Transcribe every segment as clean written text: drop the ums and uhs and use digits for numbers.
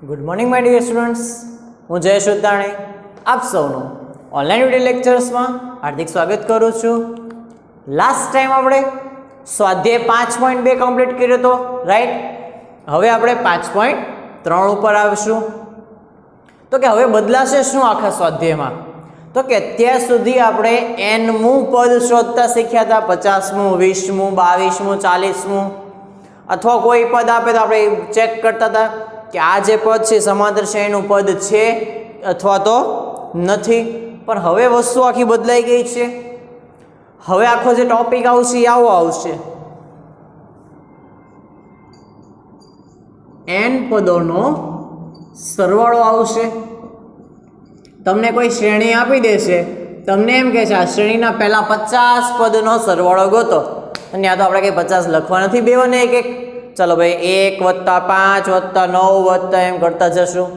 Good morning my dear students, હું જયેશ ઉદ્દાણી આપ સૌનું ઓનલાઈન વિડિયો લેક્ચર્સમાં હાર્દિક સ્વાગત કરું છું. લાસ્ટ ટાઈમ આપણે સ્વાધ્યાય 5.2 કમ્પ્લીટ કર્યો હતો, રાઈટ. હવે આપણે 5.3 ઉપર આવીશું. તો કે હવે બદલાશે શું આખા સ્વાધ્યાયમાં? તો કે અત્યાર સુધી આપણે nમું પદ શોધતા શીખ્યા હતા, 50મું, 20મું, 22મું, 40મું, અથવા કોઈ પદ આપે તો આપણે ચેક કરતા હતા કે આ જે પદ છે સમાંતર શ્રેણીનું પદ છે અથવા તો નથી. પણ હવે વસ્તુ આખી બદલાઈ ગઈ છે. હવે આખો જે ટોપિક આવશે એ આવો આવશે, n પદોનો સરવાળો આવશે. તમને કોઈ શ્રેણી આપી દેશે, તમને એમ કહે છે આ શ્રેણીના પહેલા 50 પદનો સરવાળો ગોતો, અને આ તો આપણે કંઈ 50 લખવા નથી, બેવાને એક એક, ચાલો ભાઈ 1 + 5 + 9 એમ કરતા જશું.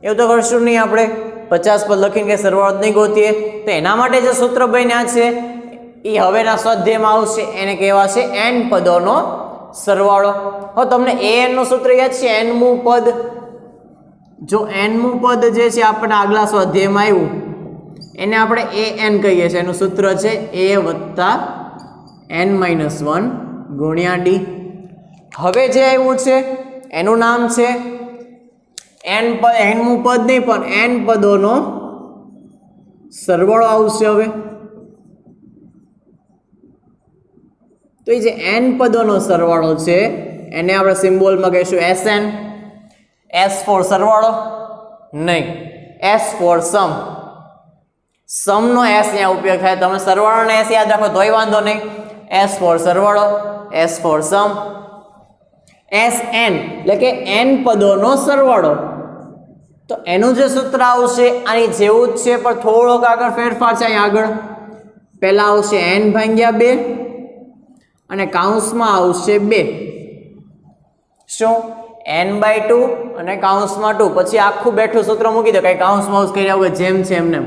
એવું તો કરશું નહીં, આપણે 50 પદ લખીને કંઈ સરવાળો જ નહીં ગોતીએ. તો એના માટે જે સૂત્ર બન્યા છે એ હવેના સ્વાધ્યાયમાં આવશે, એને કહેવાશે n પદોનો સરવાળો. હવે તમને an નું સૂત્ર યાદ છે, nમું પદ. જો nમું પદ જે છે આપણને આગલા સ્વાધ્યાયમાં આવ્યું એને આપણે an કહીએ છીએ. એનું સૂત્ર છે a + n-1 × d. હવે જે આવ્યું છે એનું નામ છે nમું પદ નહીં પણ n પદોનો સરવાળો આવશે. હવે તો એ જે n પદોનો સરવાળો છે એને આપણે સિમ્બોલમાં કહીશું Sn. S ફોર સરવાળો નહીં, S ફોર સમ. સમનો S ત્યાં ઉપયોગ થાય, તમે સરવાળોને S યાદ રાખો તોય વાંધો નહીં. S ફોર સરવાળો, S ફોર સમ. Sn એટલે કે n પદોનો સરવાળો. તો એનું જે સૂત્ર આવશે આની જેવું જ છે, પણ થોડોક આગળ ફેરફાર છે. અહીં આગળ પહેલા આવશે n/2 અને કૌંસમાં આવશે 2. શું? n/2 અને કૌંસમાં 2. પછી આખું બેઠું સૂત્ર મૂકી દો, કઈ કૌંસમાં કરી આવું જેમ છે એમને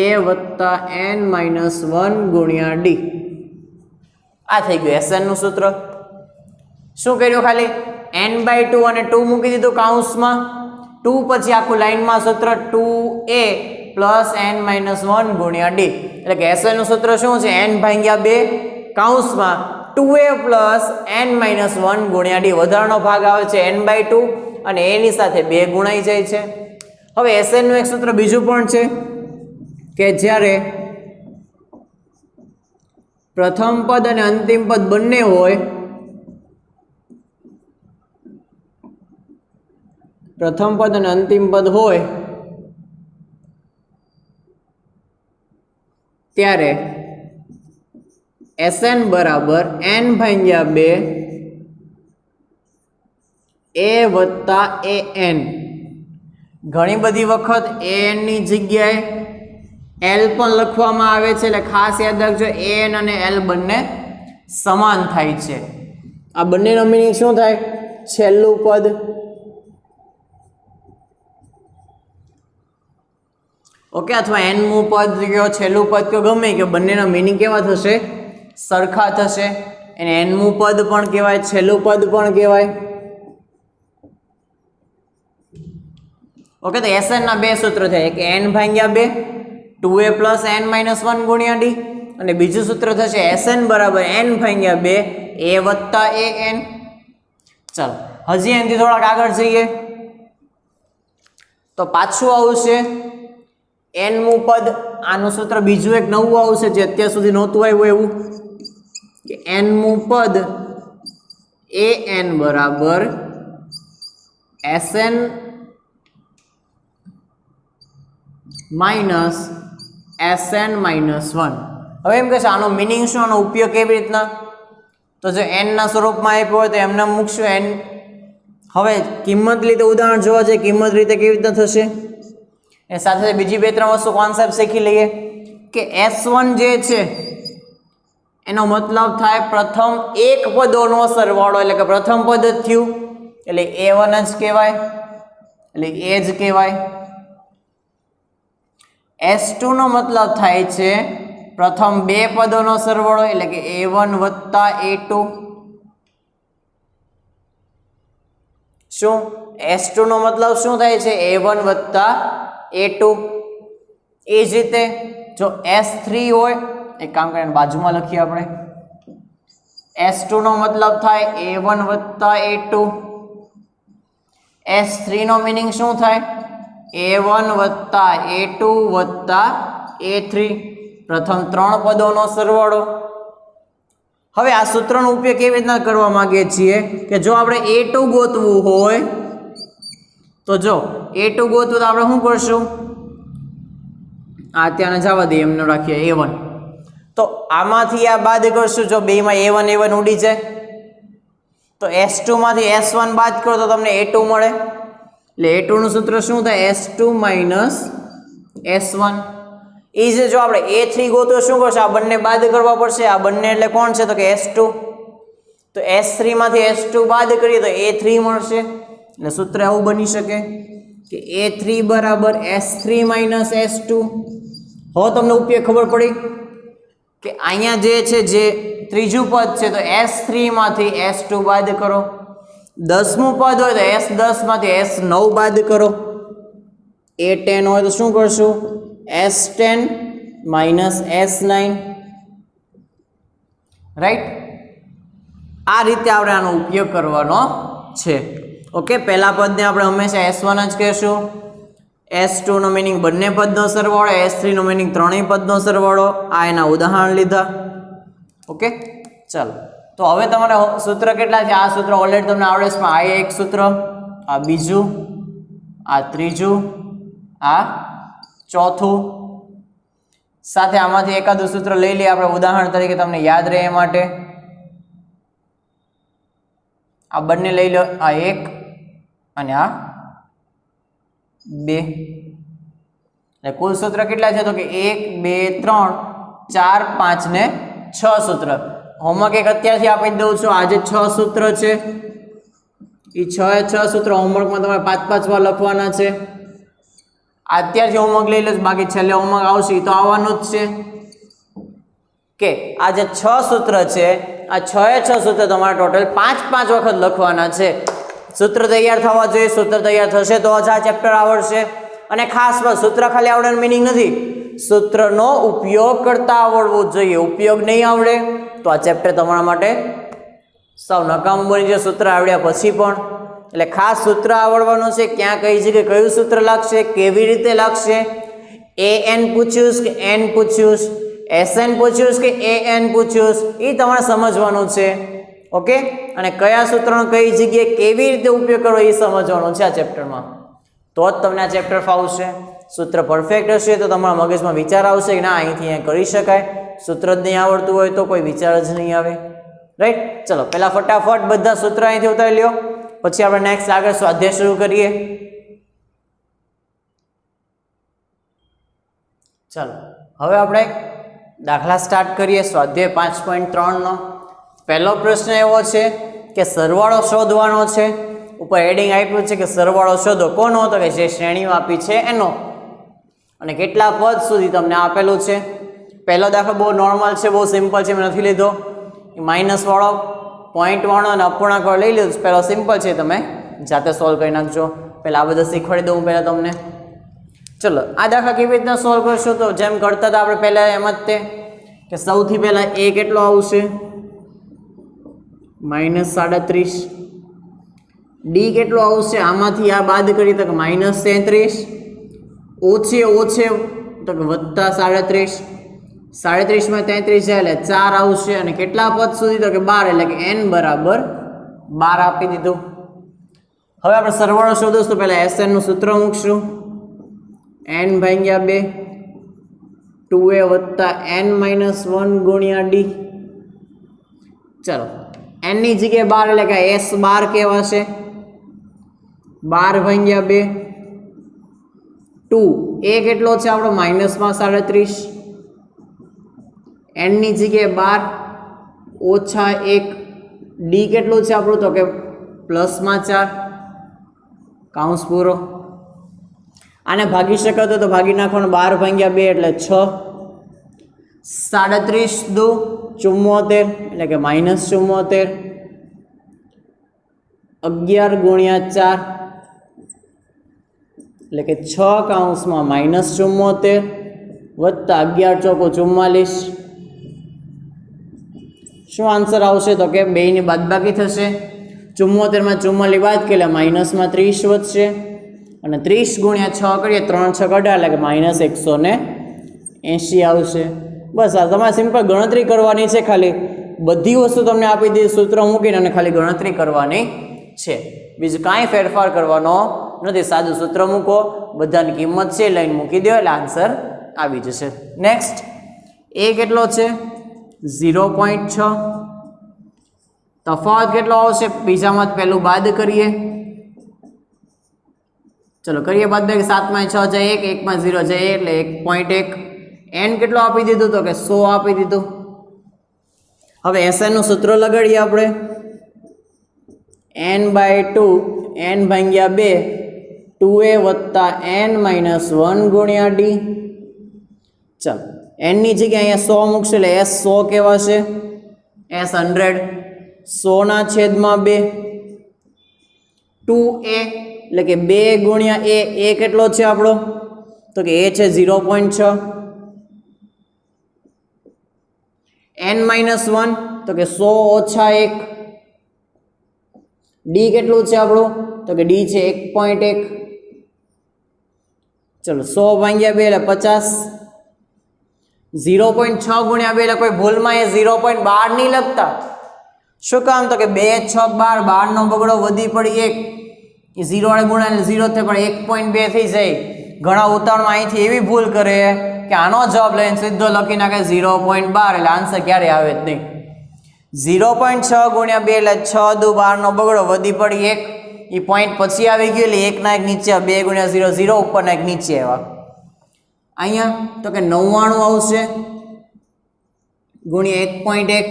a + n-1 × d. આ થઈ ગયું Sn નું સૂત્ર. શું કર્યું? ખાલી n/2 અને 2 મૂકી દીધું કૌંસમાં. 2 પછી આખું લાઈનમાં સૂત્ર 2a + n-1 × d. એટલે કે Sn નું સૂત્ર શું છે? n/2 કૌંસમાં 2a + n-1 × d. વધારાનો ભાગ આવે છે n/2 અને એની સાથે 2 ગુણાઈ જાય છે. હવે Sn નું એક સૂત્ર બીજું પણ છે કે જ્યારે પ્રથમ પદ અને અંતિમ પદ બંને હોય, પ્રથમ પદ અને અંતિમ પદ હોય ત્યારે Sn = n/2 a + an. ઘણી બધી વખત an ની જગ્યાએ l પણ લખવામાં આવે છે, એટલે ખાસ યાદ રાખજો an અને l બંને સમાન થાય છે. આ બંનેનો મીનિંગ શું થાય? છેલ્લું પદ. ઓકે, અથવા nમું પદ કયો છેલ્લું પદ કયો, ગમે કે બંનેના મીનિંગ કેવા થશે? સરખા થશે. એને nમું પદ પણ કહેવાય, છેલ્લું પદ પણ કહેવાય. ઓકે, તો Sn ના બે સૂત્ર થયા, એક n/2 2a + n-1 × d અને બીજું સૂત્ર થશે Sn = n/2 a + an. ચાલો હજી એનાથી થોડાક આગળ જઈએ તો પાછું આવશે nમું પદ. આનું સૂત્ર બીજું એક નવું આવશે જે અત્યાર સુધી નહોતું આવ્યું એવું, કે nમું પદ an = Sn - Sn-1. હવે એમ કહેશે આનો મિનિંગ શું, આનો ઉપયોગ કેવી રીતના? તો જો n ના સ્વરૂપમાં આપ્યો હોય તો એમને મૂકશું n. હવે કિંમત રીતે ઉદાહરણ જોવા જઈએ, કિંમત રીતે કેવી રીતના થશે એ સાથે બીજી 2-3 વસ્તુ કોન્સેપ્ટ શીખી લઈએ. કે S1 જે છે એનો મતલબ થાય પ્રથમ એક પદોનો સરવાળો, એટલે કે પ્રથમ પદ જ થયું એટલે a1 જ કહેવાય, એટલે a જ કહેવાય. S2 નો મતલબ થાય છે પ્રથમ 2 પદોનો સરવાળો, એટલે કે a1 + a2. શું S2 નો મતલબ શું થાય છે A1 વત્તા A2. એ જ રીતે જો S3 હોય, એક કામ કરીને બાજુમાં લખીએ આપણે, S2 નો મતલબ થાય A1 વત્તા A2. S3 નો મિનિંગ શું થાય A1 વત્તા A2 વત્તા A3. પ્રથમ 3 પદોનો સરવાળો. હવે આ સૂત્રનો ઉપયોગ કેવી રીતના કરવા માંગીએ છીએ કે જો આપણે A2 ગોતવું હોય તો જો A2 ગોતવું તો આપણે શું કરશું, આ ત્યાંને જવા દઈએ, એમને રાખીએ A1. તો આમાંથી આ બાદ કરશું, જો બેમાં A1 ઉડી જાય તો S2 માંથી S1 બાદ કરો તો તમને A2 મળે. એટલે A2 નું સૂત્ર શું થાય S2 માઇનસ S1. એ જ જો આપણે A3 ગોતો શું કરશે, આ બંને બાદ કરવા પડશે. આ બંને એટલે કોણ છે તો કે S2. તો S3 માંથી S2 બાદ કરીએ તો A3 મળશે. એટલે સૂત્ર આવું બની શકે કે A3 બરાબર S3 માઇનસ S2. હવે તમને ઉપયોગ ખબર પડી કે અહીંયા જે છે જે ત્રીજું પદ છે તો S3 માંથી S2 બાદ કરો. 10મું પદ હોય તો S10 માંથી S9 બાદ કરો. A10 હોય તો શું કરશું S10 માઇનસ S9. રાઈટ, આ રીતે આપણે આનો ઉપયોગ કરવાનો છે. ઓકે, પહેલા પદને આપણે હંમેશા S1 જ કહેશું. S2 નો મિનિંગ બંને પદનો સરવાળો, S3 નો મિનિંગ ત્રણેય પદનો સરવાળો. આ એના ઉદાહરણ લીધા. ઓકે, ચાલો તો હવે તમારે સૂત્ર કેટલા છે, આ સૂત્ર ઓલરેડી તમને આવડે છે. આ એક સૂત્ર, આ બીજું, આ ત્રીજું, આ ચોથું. સાથે આમાંથી એકાદું સૂત્ર લઈ લઈએ આપણે ઉદાહરણ તરીકે તમને યાદ રહે એ માટે. આ બંને લઈ લો, આ 1 અને આ 2. એટલે કુલ સૂત્ર કેટલા છે તો કે 1 2 3 4 5 ને 6 સૂત્ર. હોમવર્ક એક અત્યારથી આપી દઉં છું. આજે 6 સૂત્ર છે, એ 6 સૂત્ર હોમવર્કમાં તમારે 5 વાર લખવાના છે. અત્યારથી હોમવર્ક લઈ લો, બાકી છેલ્લે હોમવર્ક આવશે એ તો આવવાનું જ છે. કે આ જે 6 સૂત્ર છે, આ 6 સૂત્ર તમારે ટોટલ 5 વખત લખવાના છે. સૂત્ર તૈયાર થવા જોઈએ. સૂત્ર તૈયાર થશે તો જ આ ચેપ્ટર આવડશે. અને ખાસ વાત, સૂત્ર ખાલી આવડવાનું મિનિંગ નથી, સૂત્રનો ઉપયોગ કરતા આવડવું જોઈએ. ઉપયોગ નહીં આવડે તો આ ચેપ્ટર તમારા માટે સાવ નકામું બની જાય, સૂત્ર આવડ્યા પછી પણ. એટલે ખાસ સૂત્ર આવડવાનું છે, ક્યાં કઈ જગ્યાએ કયું સૂત્ર લાગશે, કેવી રીતે લાગશે. AN પૂછ્યું કે N પૂછ્યું, SN પૂછ્યું કે AN પૂછ્યું, એ તમારે સમજવાનું છે. ઓકે, અને કયા સૂત્રનો કઈ જગ્યાએ કેવી રીતે ઉપયોગ કરવો એ સમજવાનું છે આ ચેપ્ટરમાં. તો જ તમને આ ચેપ્ટર ફાવશે. સૂત્ર પરફેક્ટ હશે તો તમારા મગજમાં વિચાર આવશે કે ના અહીંથી અહીંયા કરી શકાય. સૂત્ર જ નહીં આવડતું હોય તો કોઈ વિચાર જ નહીં આવે. રાઈટ, ચલો પહેલાં ફટાફટ બધા સૂત્ર અહીંથી ઉતારી લ્યો, પછી આપણે નેક્સ્ટ આગળ સ્વાધ્યાય શરૂ કરીએ. ચાલો હવે આપણે દાખલા સ્ટાર્ટ કરીએ સ્વાધ્યાય 5.3 નો. પહેલો પ્રશ્ન એવો છે કે સરવાળો શોધવાનો છે. ઉપર હેડિંગ આપ્યું છે કે સરવાળો શોધો. કોનો? તો કે જે શ્રેણીઓ આપી છે એનો. અને કેટલા પદ સુધી તમને આપેલું છે. પહેલો દાખલો બહુ નોર્મલ છે, બહુ સિમ્પલ છે, મેં નથી લીધો. માઇનસ વાળો, પોઈન્ટ વાળો અને અપૂર્ણાંક વાળો લઈ લીધું. પહેલો સિમ્પલ છે, તમે જાતે સોલ્વ કરી નાખજો. પહેલાં આ બધા શીખવાડી દઉં પહેલાં તમને. ચલો આ દાખલા કેવી રીતના સોલ્વ કરશો તો જેમ કરતા હતા આપણે પહેલાં એમ જ તે કે સૌથી પહેલાં A કેટલો આવશે -37. D કેટલો આવશે, આમાંથી આ બાદ કરીએ તો કે -33. ઓછે તો કે +37. 37 માં 33 જાય એટલે 4 આવશે. અને કેટલા પદ સુધી તો કે 12, એટલે કે n બરાબર 12 આપી દીધું. હવે આપણે સરવાળો શોધો તો પહેલા SN નું સૂત્ર મૂકશું. n/2 2a + n-1 × D. ચલો n ની જગ્યાએ 12 એટલે કે S12 કહેવાશે. 12/2 2 a કેટલો છે આપણો -37. n ની જગ્યાએ 12 - 1. D કેટલું છે આપણું તો કે +4 કૌંસ પૂરો. આને ભાગી શકાતો તો ભાગી નાખવાનું. 12/2 એટલે 6. 37 × 2 = 74 એટલે કે -74. 11 ગુણ્યા 4 એટલે કે 6 કૌંસમાં -74 વત્તા 11 ચોકો 44. શું આન્સર આવશે? તો કે બેયની બાદબાકી થશે. 74 માં 44 બાદ કરીએ એટલે માઇનસમાં 30 વધશે અને 30 ગુણ્યા 6 કરીએ 3 6 18 એટલે કે -180 આવશે. બસ આ તમારે સિમ્પલ ગણતરી કરવાની છે. ખાલી બધી વસ્તુ તમને આપી દીધી, સૂત્ર મૂકીને અને ખાલી ગણતરી કરવાની છે. બીજું કાંઈ ફેરફાર કરવાનો નથી. સાદું સૂત્ર મૂકો, બધાની કિંમત છે લઈને મૂકી દો એટલે આન્સર આવી જશે. નેક્સ્ટ, એ કેટલો છે? 0.6. તફાવત કેટલો આવશે? બીજામાં પહેલું બાદ કરીએ. ચલો કરીએ બાદ. 7 માં 6 જાય 1, 1 માં 0 જાય એટલે 1.1. n કેટલો આપી દીધું? તો કે 100 આપી દીધું. હવે SN નું સૂત્ર લગાડીએ આપણે. n/2 n ભાગ્યા 2 2a વત્તા n - 1 ગુણ્યા d. ચલો n ની જગ્યાએ અહીંયા 100 મૂકશે એટલે s 100 કહેવાશે. s 100 100 ના છેદમાં 2 2a એટલે કે 2 ગુણ્યા a કેટલો છે આપણો? તો કે a છે 0.6. n - 1 તો કે 100 ઓછા 1. d કેટલું છે આપણું? તો કે d છે 1.1. ચલો 100 ભાગ્યા 2 એટલે 50. 0.6 ગુણ્યા 2 એટલે કોઈ ભૂલમાં એ 0.12 નહીં લખતા. શું કામ? તો કે 2 6 12, 12 નો બગડો વધી પડી 1, એ 0 વડે ગુણાય 0 થાય પણ 1.2 થઈ જાય. ઘણા ઉતાવળમાં અહીંથી એવી ભૂલ કરે કે આનો જવાબ લઈને સીધો લખી નાખે 0.12 એટલે આન્સર ક્યારે આવે જ નહીં. 0.6 ગુણ્યા 2 એટલે 6 દુ 12 નો બગડો વધી પડી 1, એ પોઈન્ટ પછી આવી ગયું એટલે 1 ના 1 નીચે, 2 ગુણ્યા 0 0 ઉપરના 1 નીચે આવ્યા. અહીંયા તો કે 99 આવશે ગુણ્યા 1.1.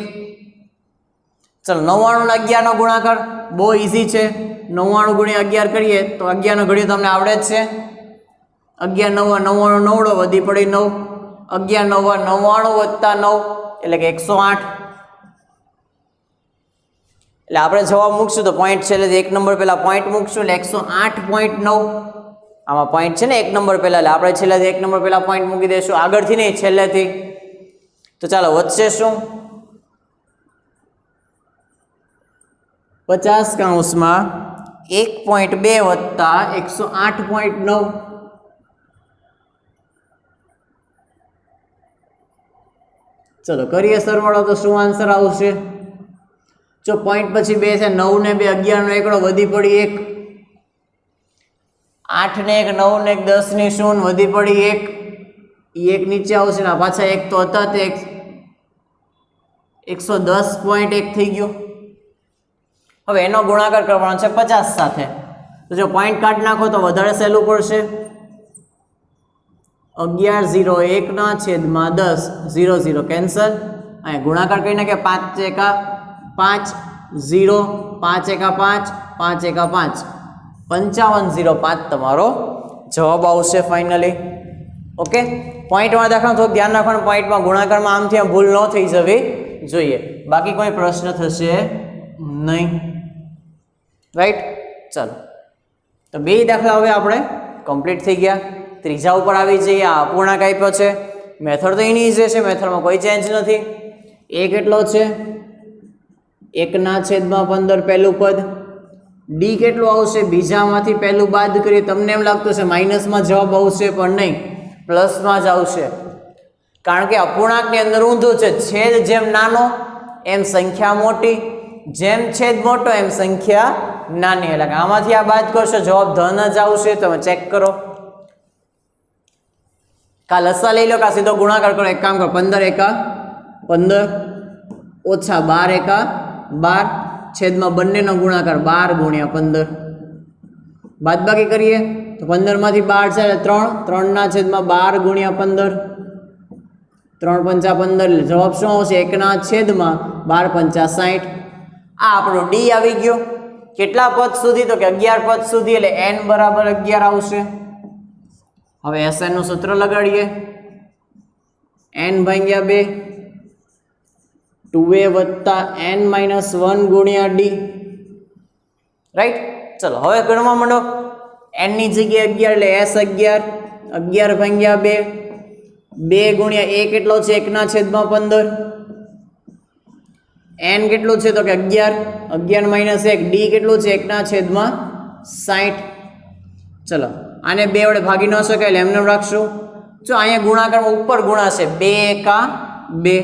ચલો 99 ને 11 નો ગુણાકાર બહુ ઈઝી છે. 99 ગુણ્યા 11 કરીએ તો 11 નો ઘડિયો તમને આવડે જ છે. 11 9 99 9 વધી પડી 9. 11 9 99 વત્તા 9 એટલે કે 108. એટલે આપણે જવાબ મૂકશું તો પોઈન્ટ છેલ્લે 1 નંબર પહેલા પોઈન્ટ મૂકશું એટલે 108.9. આમાં પોઈન્ટ છે ને 1 નંબર પહેલા, એટલે આપણે છેલ્લેથી 1 નંબર પહેલા પોઈન્ટ મૂકી દઈશું, આગળથી નહીં છેલ્લેથી. તો ચાલો વધશે શું? 50 કૌંસમાં 1.2 વત્તા 108.9. ચલો કરીએ સરવાળો તો શું આન્સર આવશે? જો પોઈન્ટ પછી 2 છે, 9 ને 2 11 નો એકડો વધી પડી 1, 8 ને 1 9 ને 1 10 ની 0 વધી પડી 1, એ 1 નીચે આવશે ને પાછા 1 તો હતા તે 110.1 થઈ ગયો. હવે એનો ગુણાકાર કરવાનો છે 50 સાથે. તો જો પોઈન્ટ કાઢી નાખો તો વધારે સહેલું પડશે. 1101 ના છેદમાં 10 0 0 કેન્સલ. અહીં ગુણાકાર કરી નાખે 5 એકા 5 0 5 એકા 5 5 એકા 5 5505 તમારો જવાબ આવશે ફાઇનલી. ઓકે, પોઈન્ટમાં દાખલા તો ધ્યાન રાખવાનું, પોઈન્ટમાં ગુણાકારમાં આમથી આમ ભૂલ ન થઈ જવી જોઈએ. બાકી કોઈ પ્રશ્ન થશે નહીં. રાઈટ, ચાલો તો 2 દાખલા હવે આપણે કમ્પ્લીટ થઈ ગયા. ત્રીજા ઉપર આવી જઈએ. આ અપૂર્ણાંક આપ્યો છે, મેથડ તો એની જ છે, મેથડમાં કોઈ ચેન્જ નથી. એ કેટલો છે? 1 ના છેદમાં 15 પહેલું પદ. ડી કેટલું આવશે? બીજામાંથી પહેલું બાદ કરીએ. તમને એમ લાગતું છે માઇનસમાં જવાબ આવશે, પણ નહીં, પ્લસમાં જ આવશે. કારણ કે અપૂર્ણાંકની અંદર ઊંધું છે, છેદ જેમ નાનો એમ સંખ્યા મોટી, જેમ છેદ મોટો એમ સંખ્યા નાની. એટલે આમાંથી આ બાદ કરશો જવાબ ધન જ આવશે. તમે ચેક કરો. કા લસા લઈ લો કા સીધો ગુણાકાર કરો. એક કામ કરો, 15 એકા 15 ઓછા 12 એકા 12 છેદમાં બંનેનો ગુણાકાર 12 ગુણ્યા 15. બાદબાકી કરીએ તો 15 માંથી 12 છે એટલે 3 3 ના છેદમાં 12 ગુણ્યા 15 3 પંચા 15 એટલે જવાબ શું આવશે? 1 ના છેદમાં 12 પંચા 60. આ આપણો ડી આવી ગયો. કેટલા પદ સુધી? તો કે 11 પદ સુધી, એટલે n બરાબર 11 આવશે. હવે SN નું સૂત્ર લગાડીએ. n ભાગ્યા 2 2a વત્તા n - 1 ગુણ્યા d. રાઈટ. ચલો હવે ગણવા માંડો. n ની જગ્યાએ 11 એટલે s 11 11 ભાગ્યા 2 2 ગુણ્યા a કેટલો છે 1/15. n કેટલું છે તો કે 11 11 માઇનસ 1 d કેટલું છે 1/60. ચલો આને 2 વડે ભાગી ન શકાય એટલે એમને રાખશું. જો અહીંયા ગુણાકારમાં ઉપર ગુણાશે 2 એકા 2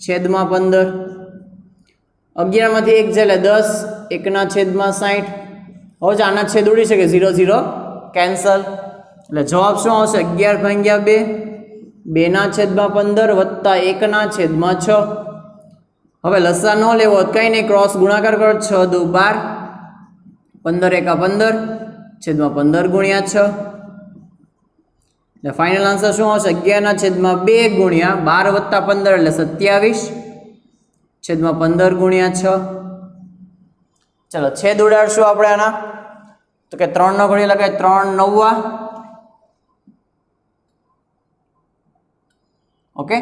છેદમાં 15. 11 માંથી 1 જાય એટલે 10 1/60. હવે જો આના છેદ ઉડી શકે 0 0 કેન્સલ એટલે જવાબ શું આવશે 11 ભાગ્યા 2 2/15 વત્તા 1/6. હવે લસા ન લેવો કઈ નહીં ક્રોસ ગુણાકાર કરો 6 દુ 12 15 એકા 15 છેદમાં 15 ગુણ્યા 6 એટલે ફાઇનલ આન્સર શું આવશે 11/2 ગુણ્યા 12 વત્તા 15 એટલે 27 છેદમાં 15 ગુણ્યા 6. ચલો છેદ ઉડાડશું આપણે આના તો કે 3 નો ઘડી લગાય 3 9 ઓકે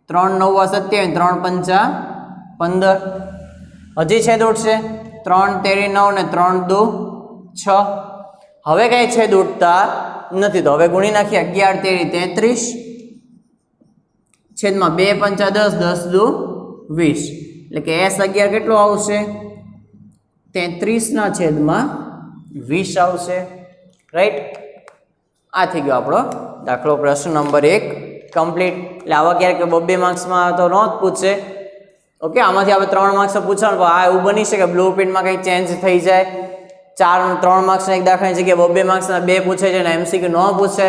3 9 27 3 5 15. હજી છેદ ઉડશે 3 તેરી 9 ને 3 દુ 6. હવે કઈ છેદ ઉડતા નથી તો હવે ગુણી નાખીએ 11 તેરી 33 છેદમાં 2 5 10 10 દુ 20 એટલે કે s 11 કેટલો આવશે 33/20 આવશે. રાઈટ. આ થઈ ગયો આપણો દાખલો પ્રશ્ન નંબર 1 કમ્પ્લીટ. એટલે આવા ક્યારેક 2 માર્ક્સમાં તો ન જ પૂછે. ઓકે આમાંથી આપણે 3 માર્ક્સ પૂછવાનું પણ આ એવું બની શકે બ્લુ પ્રિન્ટમાં કંઈક ચેન્જ થઈ જાય 3 માર્ક્સના એક દાખલાની જગ્યાએ 2 માર્ક્સના 2 પૂછે છે અને એમસીક્યુ ન પૂછે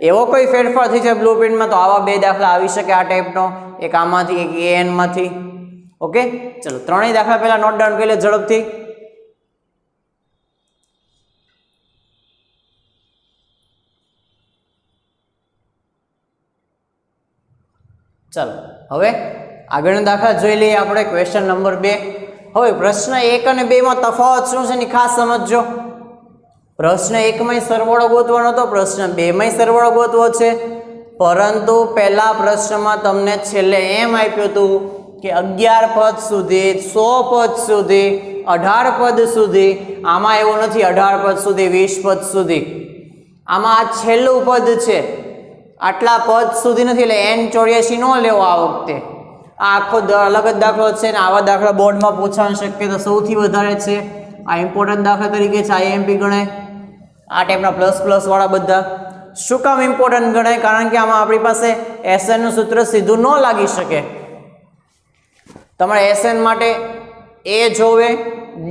એવો કોઈ ફેરફાર થઈ જાય બ્લુ પ્રિન્ટમાં તો આવા 2 દાખલા આવી શકે આ ટાઈપનો એક આમાંથી એક an માંથી. ઓકે ચલો ત્રણેય દાખલા પહેલા નોટ ડાઉન કરી લે ઝડપથી. ચાલો હવે આગળના દાખલા જોઈ લઈએ આપણે. Question number 2. હવે પ્રશ્ન 1 અને 2 માં તફાવત શું છે એની ખાસ સમજજો. પ્રશ્ન 1 માં સરવાળો ગોતવાનો હતો, પ્રશ્ન 2 માં સરવાળો ગોતવો છે. પરંતુ પહેલા પ્રશ્નમાં તમને છેલ્લે એમ આપ્યું હતું કે 11 પદ સુધી 100 પદ સુધી 18 પદ સુધી. આમાં એવું નથી 18 પદ સુધી 20 પદ સુધી. આમાં આ છેલ્લું પદ છે. આટલા પદ સુધી નથી એટલે n84 નો લેવો આ વખતે. આ આખો અલગ જ દાખલો છે ને આવા દાખલા બોર્ડમાં પૂછવાની શક્યતા સૌથી વધારે છે. આ ઇમ્પોર્ટન્ટ દાખલા તરીકે છે, IMP ગણાય. આ ટાઈપના પ્લસ પ્લસ વાળા બધા શું કામ ઇમ્પોર્ટન્ટ ગણાય? કારણ કે આમાં આપણી પાસે SN નું સૂત્ર સીધું ન લાગી શકે. તમારે SN માટે A જોવે,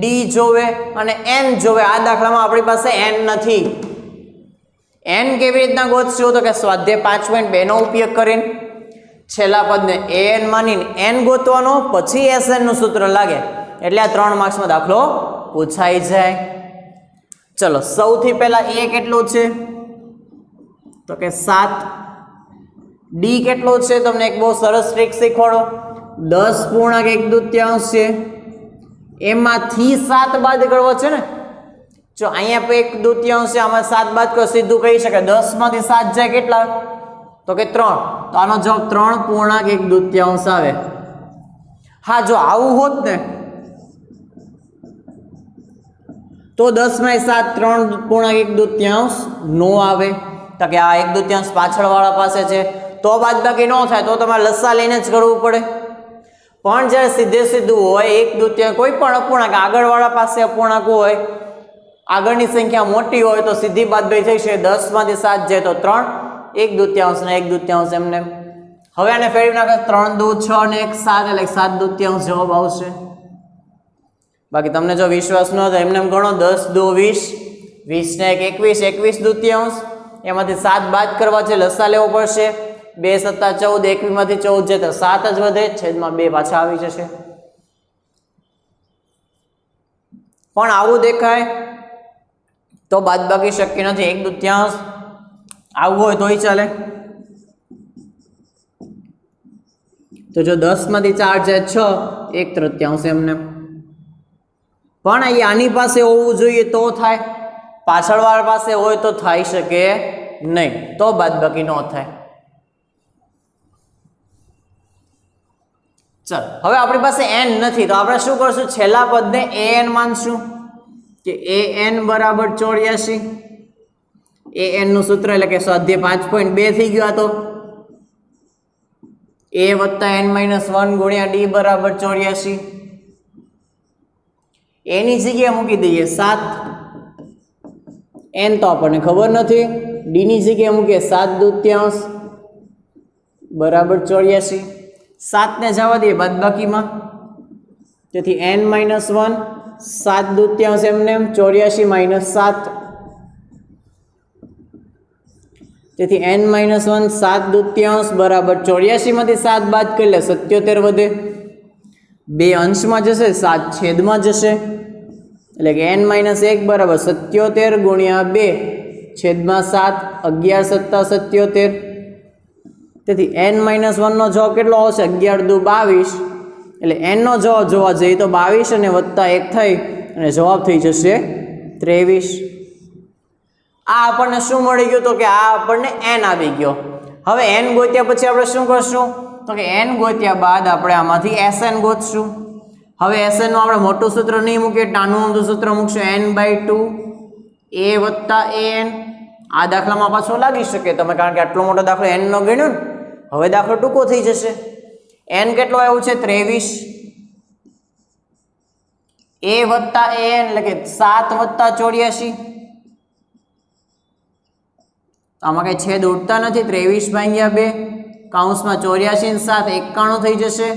D જોવે અને N જોવે. આ દાખલામાં આપણી પાસે N નથી. n કેવી રીતના ગોતશું તો કે સ્વાધ્યાય 5.2 નો ઉપયોગ કરીને છેલ્લા પદને an માનીને n ગોતવાનો પછી SN નું સૂત્ર લાગે એટલે આ 3 માર્ક્સમાં દાખલો પૂછાઈ જાય. ચલો સૌથી પહેલા a કેટલું છે તો કે 7. d કેટલું છે તમને એક બહુ સરસ ટ્રીક શીખવાડો. 10.1/2 છે એમાંથી 7 બાદ કરવો છે ને. જો અહીંયા 1/2 છે આમાં 7 બાદ કરો સીધું કહી શકાય 10 માંથી 7 જાય કેટલા તો કે 3. તો આનો જવાબ 3.1/2 આવે. હા જો આવું હોત ને તો 10 માંથી 7 3.1/2 નો આવે તો કે આ 1/2 પાછળ વાળા પાસે છે તો બાદબાકી ન થાય તો તમારે લસા લઈને જ કરવું પડે. પણ જ્યારે સીધે સીધું હોય 1/2 કોઈ પણ અપૂર્ણાંક આગળ વાળા પાસે અપૂર્ણાંક હોય આગળની સંખ્યા મોટી હોય તો સીધી બાદબાકી થઈ છે. 10 માંથી 7 જાય તો 3 1/2 ને 1/2 એમને. હવે આને ફેરવી નાખો 3 દુ 6 ને 1 7 એટલે 7/2 જવાબ આવશે. બાકી તમને જો વિશ્વાસ ન હોય એમને ગણો 10 દુ 20 20 ને 1 21 21/2 એમાંથી 7 બાદ કરવા છે લસા લેવો પડશે. 2 × 7 = 14 21 માંથી 14 જાય તો 7 જ વધે છેદમાં 2 પાછા આવી જશે. પણ આવું દેખાય તો બાદબાકી શક્ય નથી. 1/2 આવું હોય તોય ચાલે. તો જો 10 માંથી 4 જાય 6 1/3 એમને. પણ અહીં આની પાસે હોવું જોઈએ તો થાય, પાછળવાળા પાસે હોય તો થઈ શકે નહીં, તો બાદબાકી ન થાય. ચાલ હવે આપણી પાસે n નથી તો આપણે શું કરશું છેલ્લા પદને an માનશું. કે an બરાબર 84 an નું સૂત્ર એટલે કે સ્વાધ્યાય 5.2 થઈ ગયો. આ તો a વત્તા n માઇનસ 1 ગુણ્યા d બરાબર 84. એની જગ્યાએ મૂકી દઈએ 7. n તો આપણને ખબર નથી. d ની જગ્યાએ મૂકીએ 7/2 બરાબર 84. 7 ને જવા દઈએ બાદબાકીમાં. તેથી n માઇનસ 1 7/2 એમને 84 માઇનસ 7. તેથી n માઇનસ 1 7/2 બરાબર 84 માંથી 7 બાદ કરી લે 77 વધે. 2 અંશમાં જશે 7 છેદમાં જશે એટલે કે n માઇનસ 1 બરાબર 77 ગુણ્યા 2 છેદમાં 7 11 સત્તા 77. તેથી n માઇનસ 1 નો જવાબ કેટલો આવશે 11 દુ 22. એટલે n નો જવાબ જોવા જઈએ તો 22 અને વત્તા 1 થઈ અને જવાબ થઈ જશે 23. આ આપણને શું મળી ગયું તો કે આ આપણને n આવી ગયો. હવે n ગોત્યા પછી આપણે શું કરશું તો કે n ગોત્યા બાદ આપણે આમાંથી Sn ગોતશું. હવે Sn નું આપણે મોટું સૂત્ર નહીં મૂકીએ, નાનું અમથું સૂત્ર મૂકશું n/2 a વત્તા an. આ દાખલામાં પાછો લાગી શકે તમે, કારણ કે આટલો મોટો દાખલો n નો ગણ્યો ને. હવે દાખલો ટૂંકો થઈ જશે. n કેટલો આવ્યું છે 23. a વત્તા an એટલે કે 7 વત્તા 84. આમાં કઈ છેદ ઉડતા નથી. 23/2 કૌંસમાં 84 ને 7 91 થઈ જશે.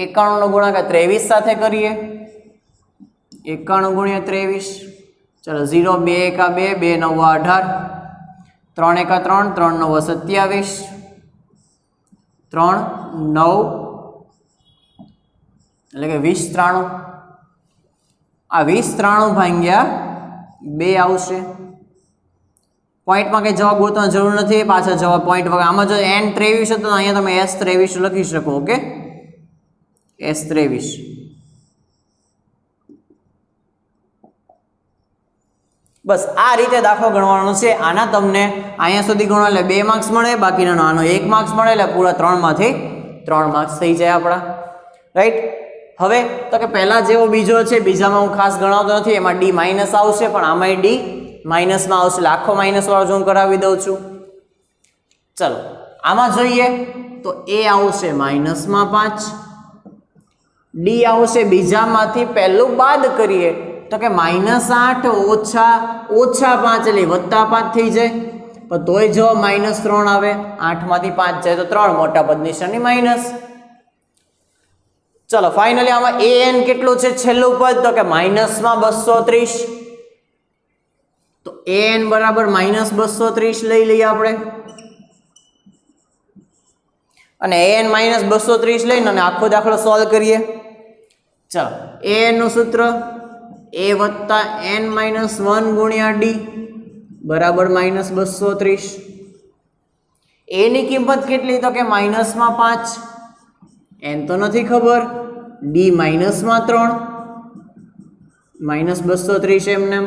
91 નો ગુણાકાર 23 સાથે કરીએ. 91 ગુણ્યા 23. ચલો 0 2 એકા 2 2 9 18 3 એકા 3 3 9 27 3 9 એટલે કે 20 93. આ 20 93 ભાગ્યા 2 આવશે. પોઈન્ટમાં કંઈ જવાબ ગોતવાની જરૂર નથી. પાછા જવાબ પોઈન્ટ વગર આમાં જો n 23 હતો તો અહીંયા તમે s 23 લખી શકો. Okay, s 23. બસ આ રીતે દાખલો ગણવાનો છે. આના તમને અહીંયા સુધી ગણો એટલે 2 માર્ક્સ મળે, બાકીનો આનો 1 માર્ક્સ મળે એટલે પૂરા 3 માંથી 3 માર્ક્સ થઈ જાય આપણા. રાઈટ. હવે તો કે પહેલા જેવો બીજો છે, બીજામાં હું ખાસ ગણાવતો નથી. એમાં d માઇનસ આવશે, પણ આમાંય d માઇનસમાં આવશે. આખો માઇનસ વાળો જો હું કરાવી દઉં છું. ચલો આમાં જોઈએ તો a આવશે માઇનસમાં 5, d આવશે બીજામાંથી પહેલું બાદ કરીએ તો કે -8 ઓછા 5 એટલે વત્તા 5 થઈ જાય. પણ તોય જો -3 આવે, 8 માંથી 5 જાય તો 3, મોટા પદ નિશાની માઇનસ. ચલો ફાઇનલી આમાં an કેટલું છે છેલ્લું પદ તો કે માઇનસમાં 230. તો an બરાબર -230 લઈ લઈએ આપણે. અને an -230 લઈને અને આખો દાખલો સોલ્વ કરીએ. ચલો an નું સૂત્ર a વત્તા n માઇનસ 1 ગુણ્યા d બરાબર -230. a ની કિંમત કેટલી તો કે માઇનસમાં 5, n તો નથી ખબર, d માઇનસમાં 3, -230 એમને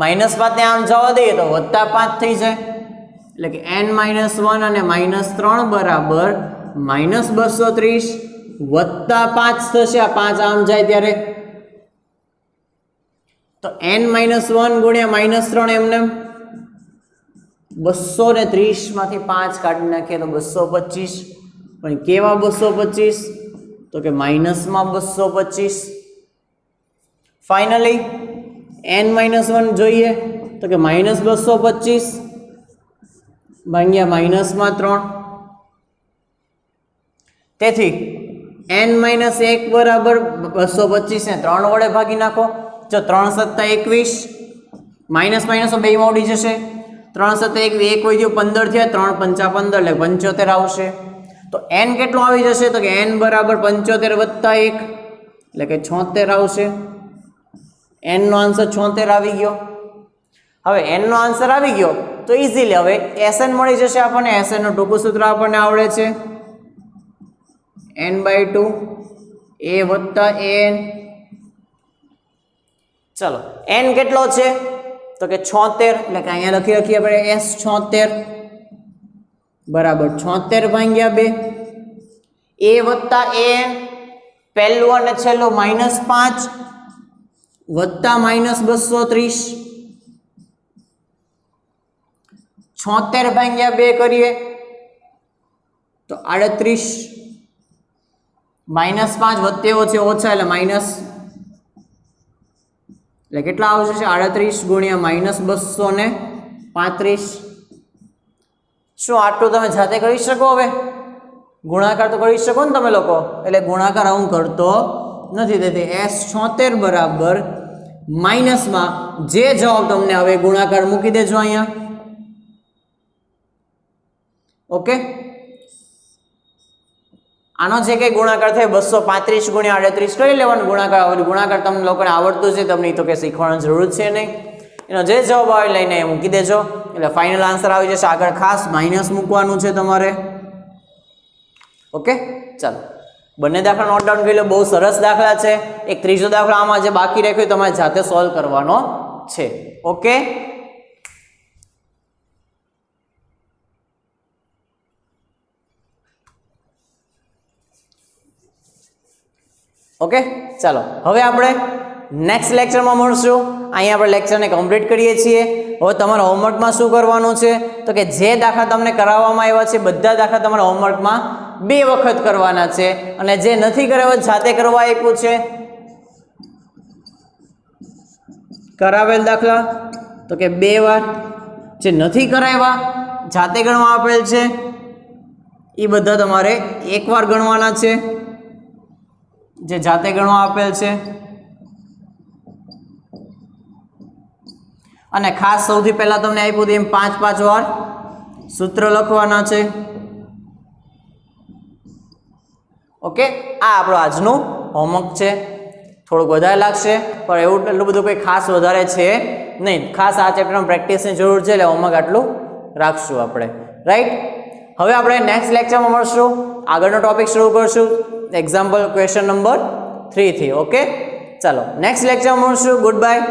-5 ને આમ જવા દઈએ તો વત્તા 5 થઈ જાય. એટલે કે n માઇનસ 1 અને -3 બરાબર -230 વત્તા 5 થશે. આ 5 આમ જાય ત્યારે તો n માઇનસ 1 ગુણ્યા -3 એમને 230 માંથી 5 કાઢી નાખીએ તો 225. પણ કેવા 225 તો કે માઇનસમાં 225. ફાઇનલી n માઇનસ 1 જોઈએ તો કે -225 ભાગ્યા -3. તેથી n માઇનસ 1 બરાબર 225 ને 3 વડે ભાગી નાખો. જો 3 સત્તા 21, માઇનસ માઇનસ બે માં ઉડી જશે. 3 સત્તા 1 વધ્યું 15 થયા, 3 પંચા 15 એટલે 75 આવશે. તો n કેટલો આવી જશે તો કે n બરાબર 75 વત્તા 1 એટલે કે 76 આવશે. n નો આન્સર 76 આવી ગયો. હવે n નો આન્સર આવી ગયો તો ઇઝીલી હવે Sn મળી જશે આપણને. Sn નું ટૂંકું સૂત્ર આપણને આવડે છે n/2 a વત્તા an. ચલો n કેટલો છે તો કે 76 એટલે કે અહીંયા લખી રાખીએ આપણે s 76 બરાબર 76 ભાગ્યા 2. a વત્તા an પહેલું અને છેલ્લું -5 વત્તા -230, 76 ભાગ્યા 2 કરીએ તો 38, -5 વત્તે ઓછે ઓછા એટલે માઇનસ, એટલે કેટલા આવશે છે 38 ગુણ્યા -235. શું આટલું તમે જાતે કરી શકો? હવે ગુણાકાર તો કરી શકો ને તમે લોકો, એટલે ગુણાકાર હું કરતો નથી. તેથી S76 બરાબર માઇનસમાં જે જવાબ તમને હવે ગુણાકાર મૂકી દેજો અહીંયા. ઓકે, આનો જે કંઈ ગુણાકાર થાય 235 ગુણ્યા 38 કરી લેવાનો ગુણાકાર. ગુણાકાર તમને લોકોને આવડતું છે, તમને તો કે શીખવાની જરૂર છે નહીં. એનો જે જવાબ આવે લઈને મૂકી દેજો એટલે ફાઇનલ આન્સર આવી જશે. આગળ ખાસ માઇનસ મૂકવાનું છે તમારે. ઓકે, ચાલો બંને દાખલા નોટ ડાઉન કરી લો. બહુ સરસ દાખલા છે. એક ત્રીજો દાખલો આમાં જે બાકી રાખ્યો તમારે જાતે સોલ્વ કરવાનો છે. ઓકે, ઓકે, ચાલો હવે આપણે નેક્સ્ટ લેક્ચરમાં મળશું. અહીંયા આપણે લેક્ચરને કમ્પ્લીટ કરીએ છીએ. હવે તમારા હોમવર્કમાં શું કરવાનું છે તો કે જે દાખલા તમને કરાવવામાં આવ્યા છે બધા દાખલા તમારા હોમવર્કમાં 2 વખત કરવાના છે, અને જે નથી કરાવ્યો જાતે કરવા આપ્યું છે કરાવેલ દાખલા તો કે 2 વાર, જે નથી કરાવ્યા જાતે ગણવા આપેલ છે એ બધા તમારે 1 વાર ગણવાના છે, જે જાતે ગણવા આપેલ છે. અને ખાસ સૌથી પહેલા તમને આપ્યું હતું એમ 5 વાર સૂત્ર લખવાના છે. ઓકે, આ આપણો આજનું હોમવર્ક છે. થોડુંક વધારે લાગશે પણ એવું એટલું બધું કોઈ ખાસ વધારે છે નહીં. ખાસ આ ચેપ્ટરમાં પ્રેક્ટિસની જરૂર છે એટલે હોમવર્ક આટલું રાખશું આપણે. રાઈટ, હવે આપણે નેક્સ્ટ લેક્ચરમાં મળશું. આગળનો ટોપિક શરૂ કરશું એક્ઝામ્પલ ક્વેશ્ચન નંબર 3 થી. ઓકે, ચાલો નેક્સ્ટ લેક્ચરમાં મળશું. Good bye.